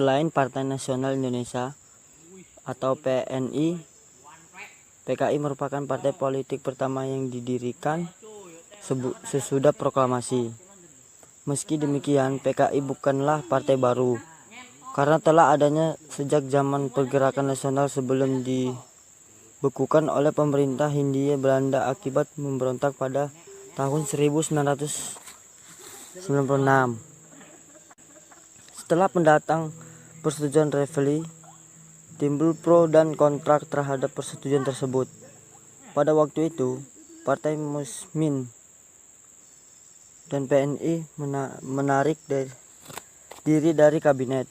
Selain Partai Nasional Indonesia atau PNI, PKI merupakan partai politik pertama yang didirikan sesudah proklamasi. Meski demikian, PKI bukanlah partai baru, karena telah adanya sejak zaman pergerakan nasional sebelum dibekukan oleh pemerintah Hindia Belanda akibat memberontak pada tahun 1996. Setelah pendatang persetujuan Reveille, timbul pro dan kontra terhadap persetujuan tersebut. Pada waktu itu, Partai Muslimin dan PNI menarik diri dari kabinet.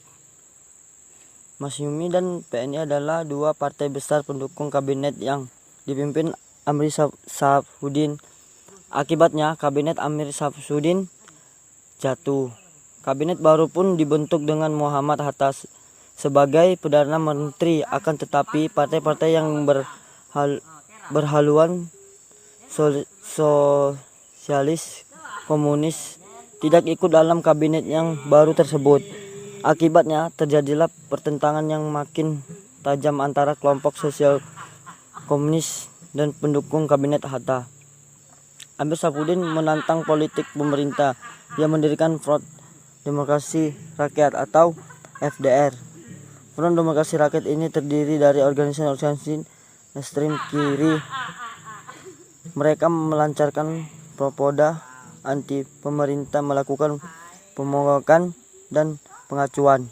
Masyumi dan PNI adalah dua partai besar pendukung kabinet yang dipimpin Amir Shamsuddin. Akibatnya, kabinet Amir Shamsuddin jatuh. Kabinet baru pun dibentuk dengan Muhammad Hatta sebagai Perdana Menteri. Akan tetapi, partai-partai yang berhaluan sosialis komunis tidak ikut dalam kabinet yang baru tersebut. Akibatnya terjadilah pertentangan yang makin tajam antara kelompok sosial komunis dan pendukung kabinet Hatta. Amir Shamsuddin menantang politik pemerintah. Dia mendirikan Front Demokrasi Rakyat atau FDR. Front Demokrasi Rakyat ini terdiri dari organisasi ekstrem kiri. Mereka melancarkan propaganda anti pemerintah, melakukan pemogokan dan pengacuan.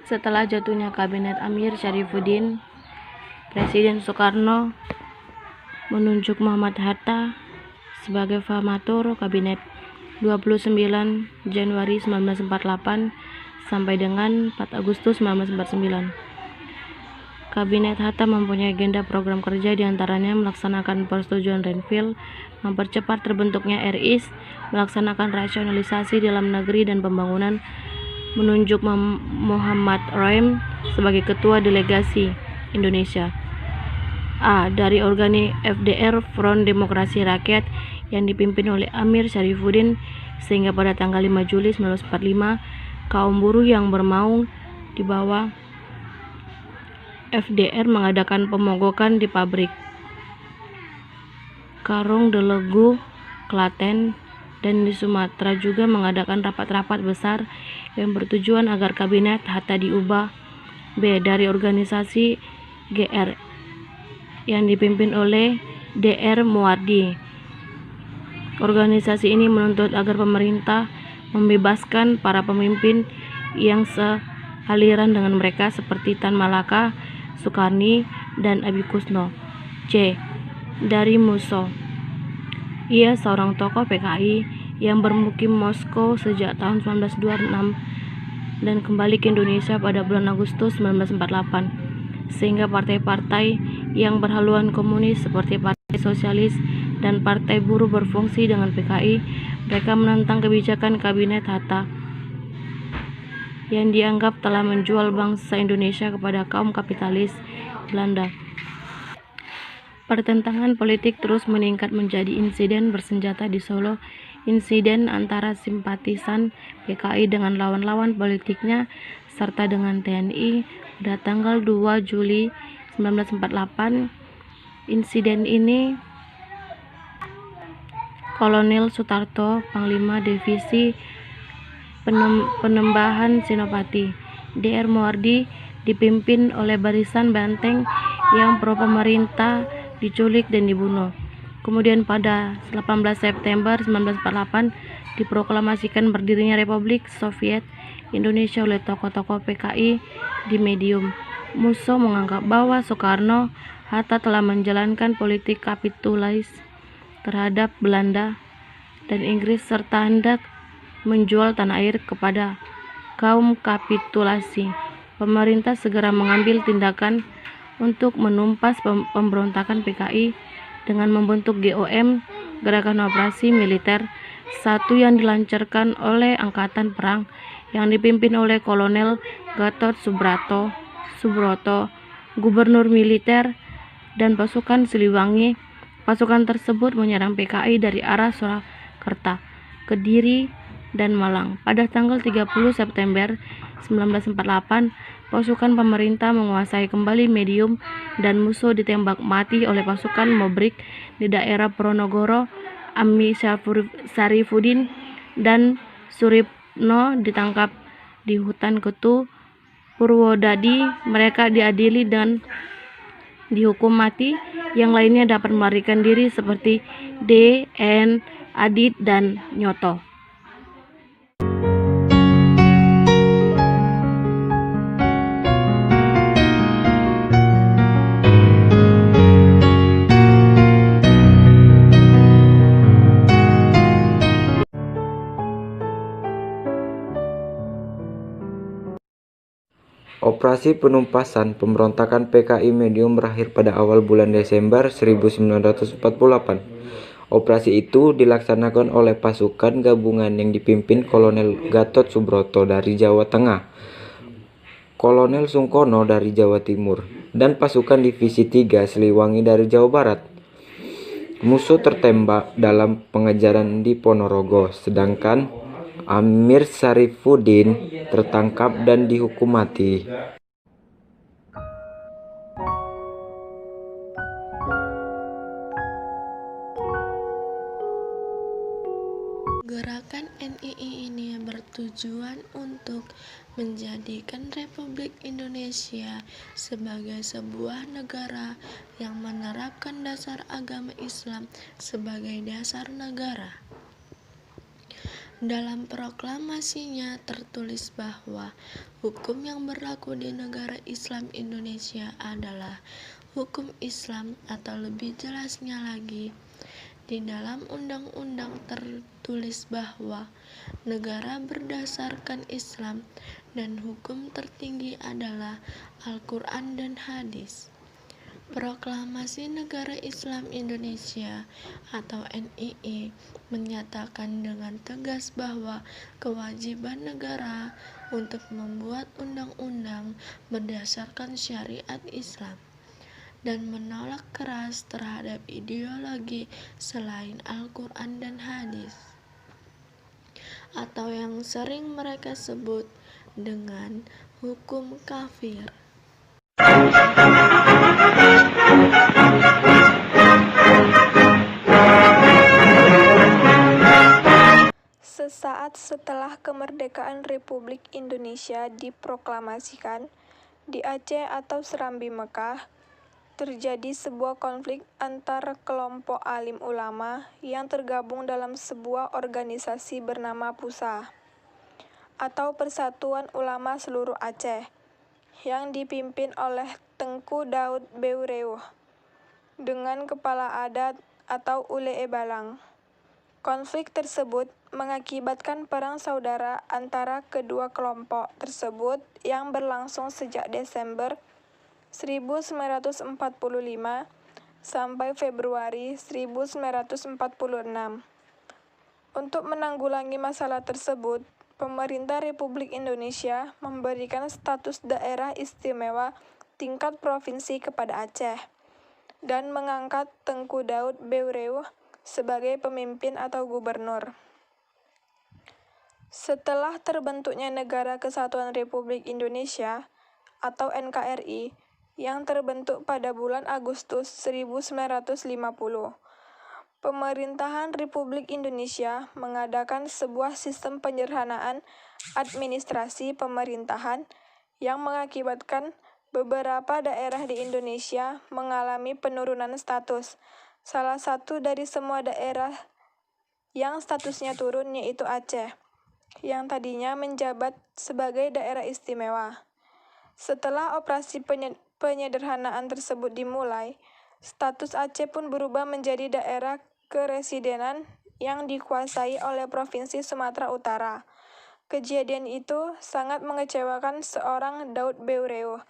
Setelah jatuhnya kabinet Amir Syarifuddin, Presiden Soekarno menunjuk Muhammad Hatta sebagai formatur kabinet 29 Januari 1948 sampai dengan 4 Agustus 1949. Kabinet Hatta mempunyai agenda program kerja diantaranya melaksanakan persetujuan Reveille, mempercepat terbentuknya RIS, melaksanakan rasionalisasi dalam negeri dan pembangunan, menunjuk Muhammad Roem sebagai ketua delegasi Indonesia dari organi FDR Front Demokrasi Rakyat yang dipimpin oleh Amir Syarifuddin, sehingga pada tanggal 5 Juli 1945 kaum buruh yang bermaung di bawah FDR mengadakan pemogokan di pabrik Karung Delegu, Klaten, dan di Sumatera juga mengadakan rapat-rapat besar yang bertujuan agar kabinet Hatta diubah dari organisasi GR yang dipimpin oleh Dr. Moardi. Organisasi ini menuntut agar pemerintah membebaskan para pemimpin yang sealiran dengan mereka seperti Tan Malaka, Sukarni, dan Abi Kusno. C. Dari Musso. Ia seorang tokoh PKI yang bermukim Moskow sejak tahun 1926 dan kembali ke Indonesia pada bulan Agustus 1948. Sehingga partai-partai yang berhaluan komunis seperti Partai Sosialis dan Partai Buruh berfungsi dengan PKI. Mereka menentang kebijakan kabinet Hatta yang dianggap telah menjual bangsa Indonesia kepada kaum kapitalis Belanda. Pertentangan politik terus meningkat menjadi insiden bersenjata di Solo. Insiden antara simpatisan PKI dengan lawan-lawan politiknya serta dengan TNI pada tanggal 2 Juli 1948. Insiden ini Kolonel Sutarto, Panglima Divisi Penembahan Senopati, Dr. Moardi, dipimpin oleh barisan banteng yang pro pemerintah, diculik dan dibunuh. Kemudian pada 18 September 1948 diproklamasikan berdirinya Republik Soviet Indonesia oleh tokoh-tokoh PKI di medium. Musso menganggap bahwa Soekarno Hatta telah menjalankan politik kapitulalis terhadap Belanda dan Inggris serta hendak menjual tanah air kepada kaum kapitulasi. Pemerintah segera mengambil tindakan untuk menumpas pemberontakan PKI dengan membentuk GOM, Gerakan Operasi Militer 1, yang dilancarkan oleh Angkatan Perang yang dipimpin oleh Kolonel Gatot Subroto, Gubernur Militer, dan pasukan Siliwangi Pasukan tersebut menyerang PKI dari arah Surakarta, Kediri, dan Malang. Pada tanggal 30 September 1948, pasukan pemerintah menguasai kembali Medium dan musuh ditembak mati oleh pasukan Mobrik di daerah Pronogoro. Ammi Syarifuddin dan Suripno ditangkap di hutan Ketu, Purwodadi. Mereka diadili dan dihukum mati. Yang lainnya dapat melarikan diri seperti D, N, Adit, dan Nyoto. Operasi penumpasan pemberontakan PKI Medium berakhir pada awal bulan Desember 1948. Operasi itu dilaksanakan oleh pasukan gabungan yang dipimpin Kolonel Gatot Subroto dari Jawa Tengah, Kolonel Sungkono dari Jawa Timur, dan pasukan Divisi 3 Siliwangi dari Jawa Barat. Musuh tertembak dalam pengejaran di Ponorogo, sedangkan Amir Syarifuddin tertangkap dan dihukum mati. Gerakan NII ini bertujuan untuk menjadikan Republik Indonesia sebagai sebuah negara yang menerapkan dasar agama Islam sebagai dasar negara. Dalam proklamasinya tertulis bahwa hukum yang berlaku di negara Islam Indonesia adalah hukum Islam, atau lebih jelasnya lagi, di dalam undang-undang tertulis bahwa negara berdasarkan Islam dan hukum tertinggi adalah Al-Quran dan Hadis. Proklamasi Negara Islam Indonesia atau NII menyatakan dengan tegas bahwa kewajiban negara untuk membuat undang-undang berdasarkan syariat Islam dan menolak keras terhadap ideologi selain Al-Quran dan Hadis, atau yang sering mereka sebut dengan hukum kafir. Sesaat setelah kemerdekaan Republik Indonesia diproklamasikan, di Aceh atau Serambi Mekah, terjadi sebuah konflik antara kelompok alim ulama yang tergabung dalam sebuah organisasi bernama PUSA, atau Persatuan Ulama Seluruh Aceh, yang dipimpin oleh Tengku Daud Beureuh, dengan kepala adat atau Ulee Balang. Konflik tersebut mengakibatkan perang saudara antara kedua kelompok tersebut yang berlangsung sejak Desember 1945 sampai Februari 1946. Untuk menanggulangi masalah tersebut, pemerintah Republik Indonesia memberikan status daerah istimewa tingkat provinsi kepada Aceh dan mengangkat Tengku Daud Beureuh sebagai pemimpin atau gubernur. Setelah terbentuknya Negara Kesatuan Republik Indonesia atau NKRI yang terbentuk pada bulan Agustus 1950, pemerintahan Republik Indonesia mengadakan sebuah sistem penyederhanaan administrasi pemerintahan yang mengakibatkan beberapa daerah di Indonesia mengalami penurunan status. Salah satu dari semua daerah yang statusnya turun yaitu Aceh, yang tadinya menjabat sebagai daerah istimewa. Setelah operasi penyederhanaan tersebut dimulai, status Aceh pun berubah menjadi daerah keresidenan yang dikuasai oleh Provinsi Sumatera Utara. Kejadian itu sangat mengecewakan seorang Daud Beureuh,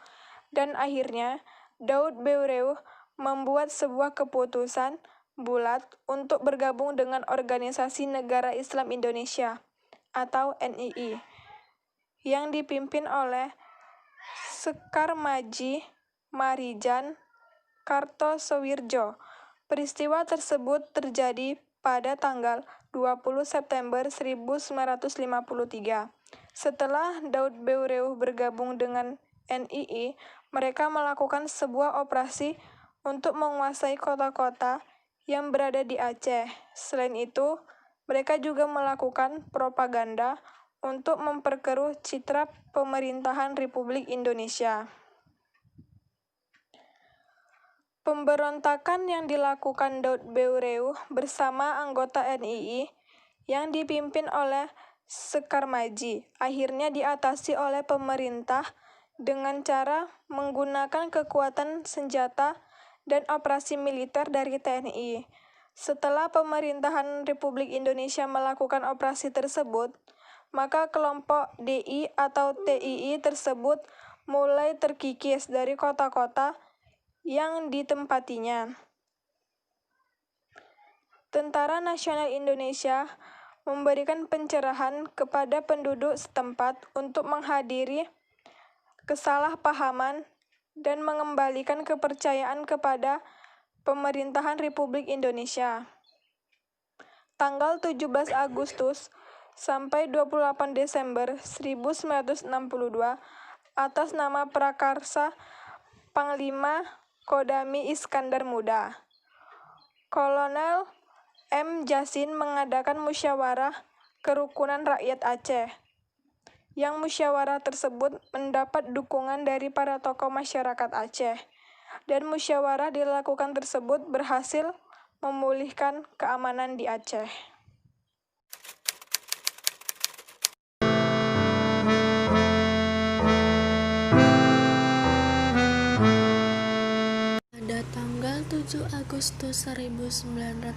dan akhirnya Daud Beureuh membuat sebuah keputusan bulat untuk bergabung dengan Organisasi Negara Islam Indonesia atau NII yang dipimpin oleh Sekar Maji Marijan Kartosoewirjo, Peristiwa tersebut terjadi pada tanggal 20 September 1953. Setelah Daud Beureuh bergabung dengan NII, mereka melakukan sebuah operasi untuk menguasai kota-kota yang berada di Aceh. Selain itu, mereka juga melakukan propaganda untuk memperkeruh citra pemerintahan Republik Indonesia. Pemberontakan yang dilakukan Daud Beureuh bersama anggota NII yang dipimpin oleh Sekar Maji akhirnya diatasi oleh pemerintah dengan cara menggunakan kekuatan senjata dan operasi militer dari TNI. Setelah pemerintahan Republik Indonesia melakukan operasi tersebut, maka kelompok DI atau TII tersebut mulai terkikis dari kota-kota yang ditempatinya. Tentara Nasional Indonesia memberikan pencerahan kepada penduduk setempat untuk menghadiri kesalahpahaman dan mengembalikan kepercayaan kepada pemerintahan Republik Indonesia. Tanggal 17 Agustus sampai 28 Desember 1962 atas nama Prakarsa Panglima Kodami Iskandar Muda, Kolonel M. Jasin mengadakan musyawarah kerukunan rakyat Aceh. Yang musyawarah tersebut mendapat dukungan dari para tokoh masyarakat Aceh. Dan musyawarah dilakukan tersebut berhasil memulihkan keamanan di Aceh. Pada tanggal 7 Agustus 1949,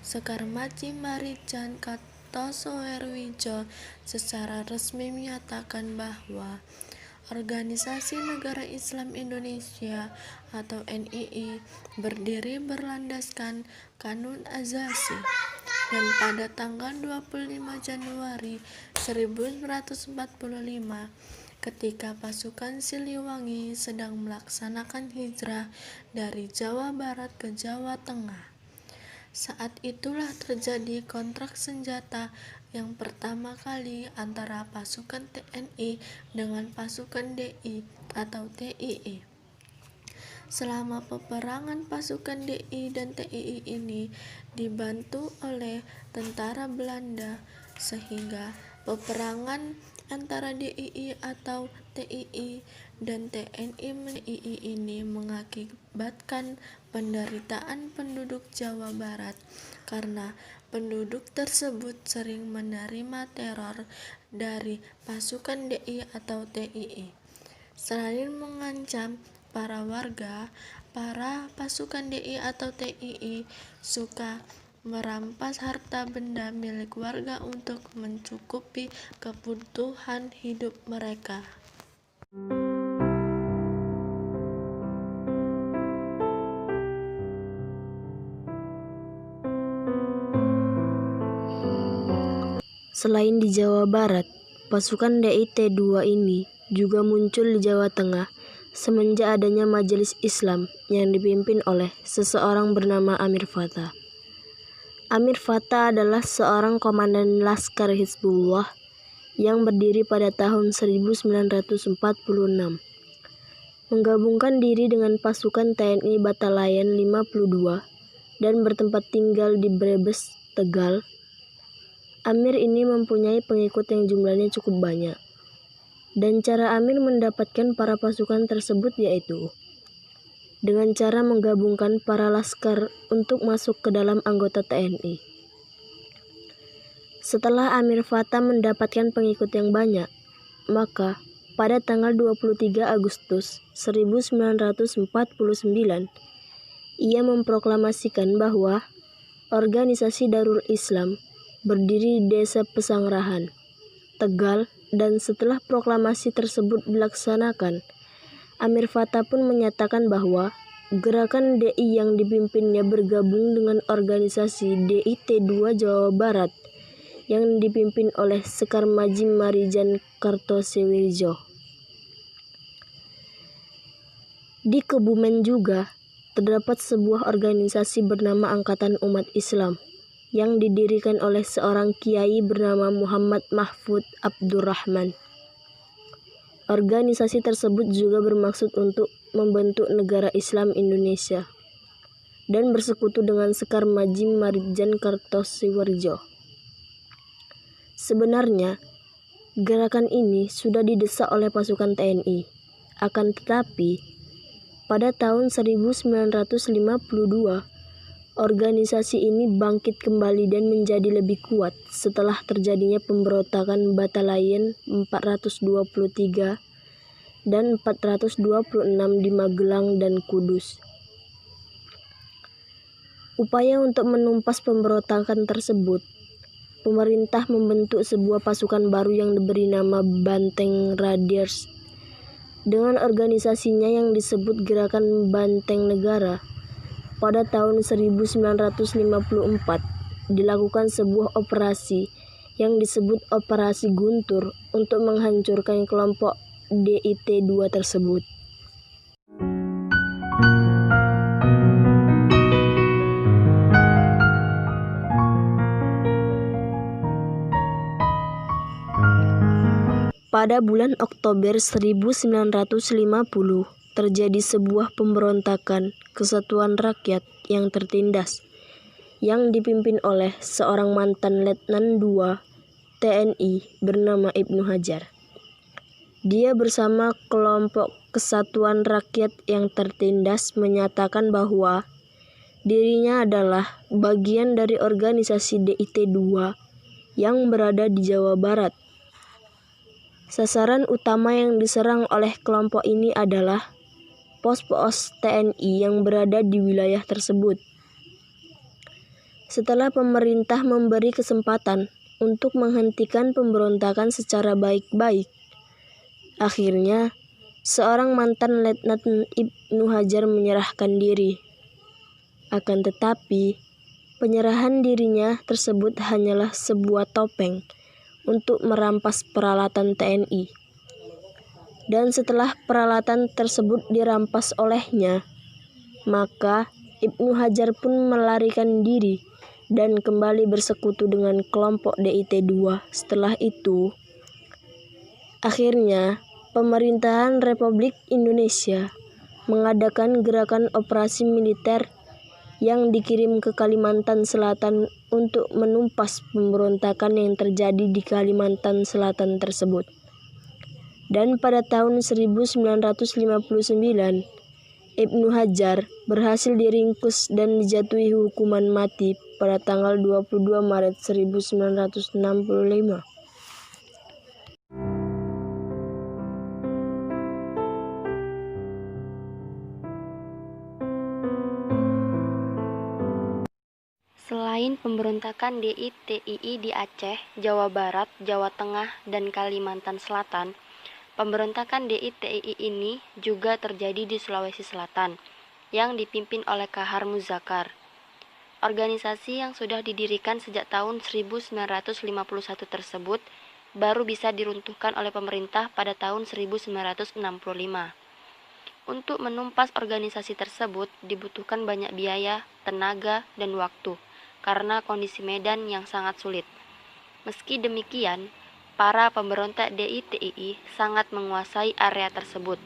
Sekar Maji Marijan Kartosoewirjo secara resmi menyatakan bahwa Organisasi Negara Islam Indonesia atau NII berdiri berlandaskan Kanun Azasi, dan pada tanggal 25 Januari 1945 ketika pasukan Siliwangi sedang melaksanakan hijrah dari Jawa Barat ke Jawa Tengah. Saat itulah terjadi kontrak senjata yang pertama kali antara pasukan TNI dengan pasukan DI atau TII. Selama peperangan pasukan DI dan TII ini dibantu oleh tentara Belanda, sehingga peperangan antara DII atau TII dan TNI ini mengakibatkan penderitaan penduduk Jawa Barat karena penduduk tersebut sering menerima teror dari pasukan DI atau TII. Selain mengancam para warga, para pasukan DI atau TII suka merampas harta benda milik warga untuk mencukupi kebutuhan hidup mereka. Selain di Jawa Barat, pasukan DI T2 ini juga muncul di Jawa Tengah semenjak adanya Majelis Islam yang dipimpin oleh seseorang bernama Amir Fattah. Amir Fattah adalah seorang komandan Laskar Hizbullah yang berdiri pada tahun 1946. Menggabungkan diri dengan pasukan TNI Batalion 52 dan bertempat tinggal di Brebes, Tegal. Amir ini mempunyai pengikut yang jumlahnya cukup banyak. Dan cara Amir mendapatkan para pasukan tersebut yaitu dengan cara menggabungkan para laskar untuk masuk ke dalam anggota TNI. Setelah Amir Fattah mendapatkan pengikut yang banyak, maka pada tanggal 23 Agustus 1949, ia memproklamasikan bahwa organisasi Darul Islam berdiri di Desa Pesanggerahan, Tegal, dan setelah proklamasi tersebut dilaksanakan, Amir Fattah pun menyatakan bahwa gerakan DI yang dipimpinnya bergabung dengan organisasi DI T2 Jawa Barat yang dipimpin oleh Sekar Maji Marijan Kartosoewirjo. Di Kebumen juga terdapat sebuah organisasi bernama Angkatan Umat Islam yang didirikan oleh seorang kiai bernama Muhammad Mahfud Abdurrahman. Organisasi tersebut juga bermaksud untuk membentuk negara Islam Indonesia dan bersekutu dengan Sekar Majim Maridjan Kartosiwarjo. Sebenarnya, gerakan ini sudah didesak oleh pasukan TNI. Akan tetapi, pada tahun 1952, organisasi ini bangkit kembali dan menjadi lebih kuat setelah terjadinya pemberontakan Batalion 423 dan 426 di Magelang dan Kudus. Upaya untuk menumpas pemberontakan tersebut, pemerintah membentuk sebuah pasukan baru yang diberi nama Banteng Radiers. Dengan organisasinya yang disebut Gerakan Banteng Negara, pada tahun 1954 dilakukan sebuah operasi yang disebut Operasi Guntur untuk menghancurkan kelompok DIT-2 tersebut. Pada bulan Oktober 1950, terjadi sebuah pemberontakan Kesatuan Rakyat yang tertindas, yang dipimpin oleh seorang mantan Letnan II TNI bernama Ibnu Hajar. Dia bersama kelompok Kesatuan Rakyat yang tertindas menyatakan bahwa dirinya adalah bagian dari organisasi DIT-2 yang berada di Jawa Barat. Sasaran utama yang diserang oleh kelompok ini adalah pos-pos TNI yang berada di wilayah tersebut. Setelah pemerintah memberi kesempatan untuk menghentikan pemberontakan secara baik-baik, akhirnya seorang mantan Letnan Ibnu Hajar menyerahkan diri. Akan tetapi, penyerahan dirinya tersebut hanyalah sebuah topeng untuk merampas peralatan TNI. Dan setelah peralatan tersebut dirampas olehnya, maka Ibnu Hajar pun melarikan diri dan kembali bersekutu dengan kelompok DIT-2. Setelah itu, akhirnya pemerintahan Republik Indonesia mengadakan gerakan operasi militer yang dikirim ke Kalimantan Selatan untuk menumpas pemberontakan yang terjadi di Kalimantan Selatan tersebut. Dan pada tahun 1959, Ibnu Hajar berhasil diringkus dan dijatuhi hukuman mati pada tanggal 22 Maret 1965. Selain pemberontakan DITII di Aceh, Jawa Barat, Jawa Tengah, dan Kalimantan Selatan, pemberontakan DITII ini juga terjadi di Sulawesi Selatan, yang dipimpin oleh Kahar Muzakar. Organisasi yang sudah didirikan sejak tahun 1951 tersebut baru bisa diruntuhkan oleh pemerintah pada tahun 1965. Untuk menumpas organisasi tersebut dibutuhkan banyak biaya, tenaga, dan waktu, karena kondisi medan yang sangat sulit. Meski demikian, para pemberontak DITII sangat menguasai area tersebut.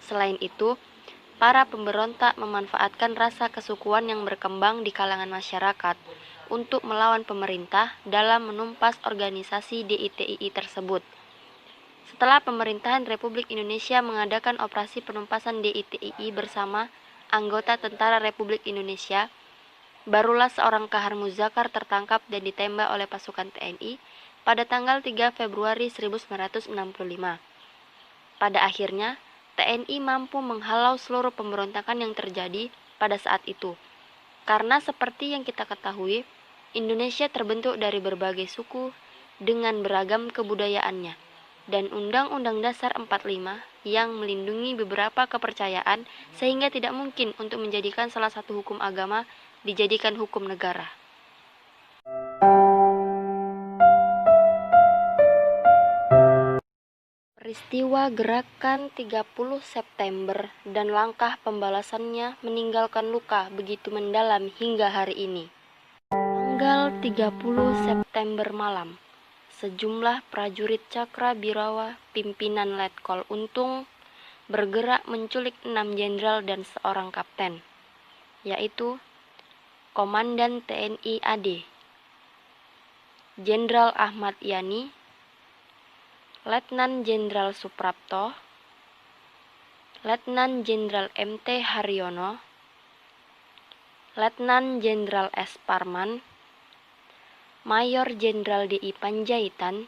Selain itu, para pemberontak memanfaatkan rasa kesukuan yang berkembang di kalangan masyarakat untuk melawan pemerintah dalam menumpas organisasi DITII tersebut. Setelah pemerintahan Republik Indonesia mengadakan operasi penumpasan DITII bersama anggota Tentara Republik Indonesia, barulah seorang Kahar Muzakar tertangkap dan ditembak oleh pasukan TNI pada tanggal 3 Februari 1965. Pada akhirnya, TNI mampu menghalau seluruh pemberontakan yang terjadi pada saat itu. Karena seperti yang kita ketahui, Indonesia terbentuk dari berbagai suku dengan beragam kebudayaannya, dan Undang-Undang Dasar 45 yang melindungi beberapa kepercayaan sehingga tidak mungkin untuk menjadikan salah satu hukum agama dijadikan hukum negara. Peristiwa gerakan 30 September dan langkah pembalasannya meninggalkan luka begitu mendalam hingga hari ini. Tanggal 30 September malam, sejumlah prajurit Cakra Birawa pimpinan Letkol Untung bergerak menculik 6 jenderal dan seorang kapten, yaitu Komandan TNI AD, Jenderal Ahmad Yani, Letnan Jenderal Suprapto, Letnan Jenderal MT Haryono, Letnan Jenderal S. Parman, Mayor Jenderal DI Panjaitan,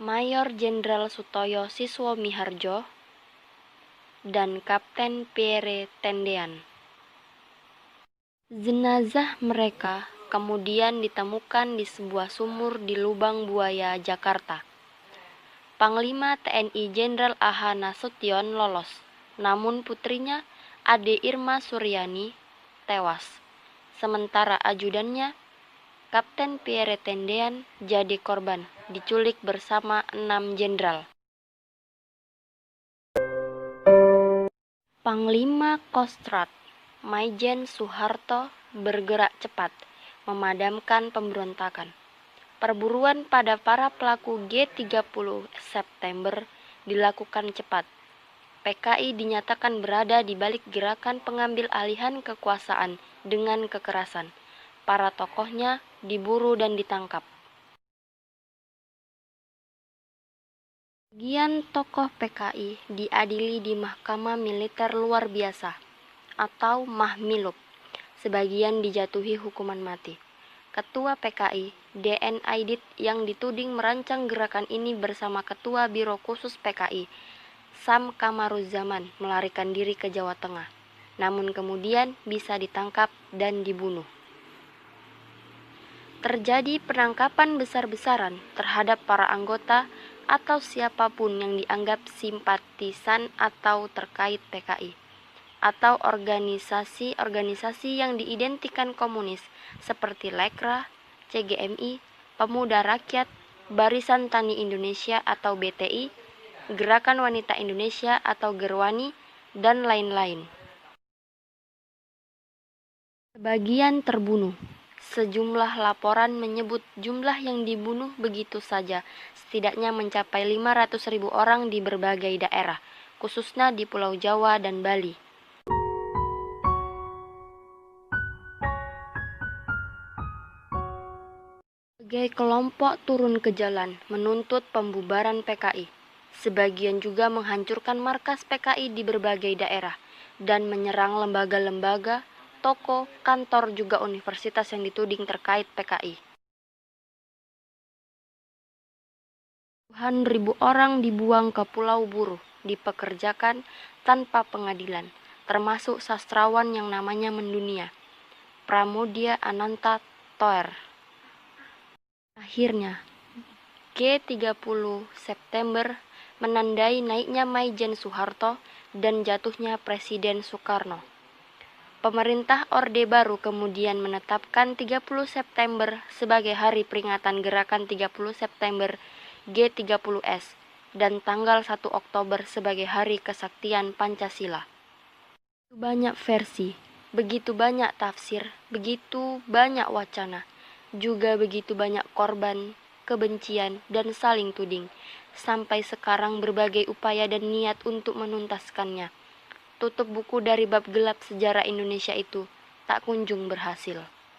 Mayor Jenderal Sutoyo Siswo Miharjo, dan Kapten Pierre Tendean. Jenazah mereka kemudian ditemukan di sebuah sumur di Lubang Buaya, Jakarta. Panglima TNI Jenderal A.H. Nasution lolos, namun putrinya Ade Irma Suryani tewas. Sementara ajudannya, Kapten Pierre Tendean, jadi korban, diculik bersama 6 jenderal. Panglima Kostrad, Maijen Soeharto, bergerak cepat, memadamkan pemberontakan. Perburuan pada para pelaku G30 September dilakukan cepat. PKI dinyatakan berada di balik gerakan pengambil alihan kekuasaan dengan kekerasan. Para tokohnya diburu dan ditangkap. Sebagian tokoh PKI diadili di Mahkamah Militer Luar Biasa atau Mahmilub. Sebagian dijatuhi hukuman mati. Ketua PKI, DN Aidit, yang dituding merancang gerakan ini bersama Ketua Biro Khusus PKI, Sam Kamaruzzaman, melarikan diri ke Jawa Tengah, namun kemudian bisa ditangkap dan dibunuh. Terjadi penangkapan besar-besaran terhadap para anggota atau siapapun yang dianggap simpatisan atau terkait PKI, atau organisasi-organisasi yang diidentikan komunis seperti Lekra, CGMI, Pemuda Rakyat, Barisan Tani Indonesia atau BTI, Gerakan Wanita Indonesia atau Gerwani, dan lain-lain. Sebagian terbunuh. Sejumlah laporan menyebut jumlah yang dibunuh begitu saja setidaknya mencapai 500.000 orang di berbagai daerah, khususnya di Pulau Jawa dan Bali. Berbagai kelompok turun ke jalan menuntut pembubaran PKI. Sebagian juga menghancurkan markas PKI di berbagai daerah dan menyerang lembaga-lembaga, toko, kantor, juga universitas yang dituding terkait PKI. Puluhan ribu orang dibuang ke Pulau Buruh, dipekerjakan tanpa pengadilan, termasuk sastrawan yang namanya mendunia, Pramoedya Ananta Toer. Akhirnya, G30 September menandai naiknya Maijen Soeharto dan jatuhnya Presiden Soekarno. Pemerintah Orde Baru kemudian menetapkan 30 September sebagai hari peringatan gerakan 30 September G30S dan tanggal 1 Oktober sebagai hari kesaktian Pancasila. Banyak versi, begitu banyak tafsir, begitu banyak wacana, juga begitu banyak korban, kebencian, dan saling tuding. Sampai sekarang berbagai upaya dan niat untuk menuntaskannya, tutup buku dari bab gelap sejarah Indonesia itu, tak kunjung berhasil.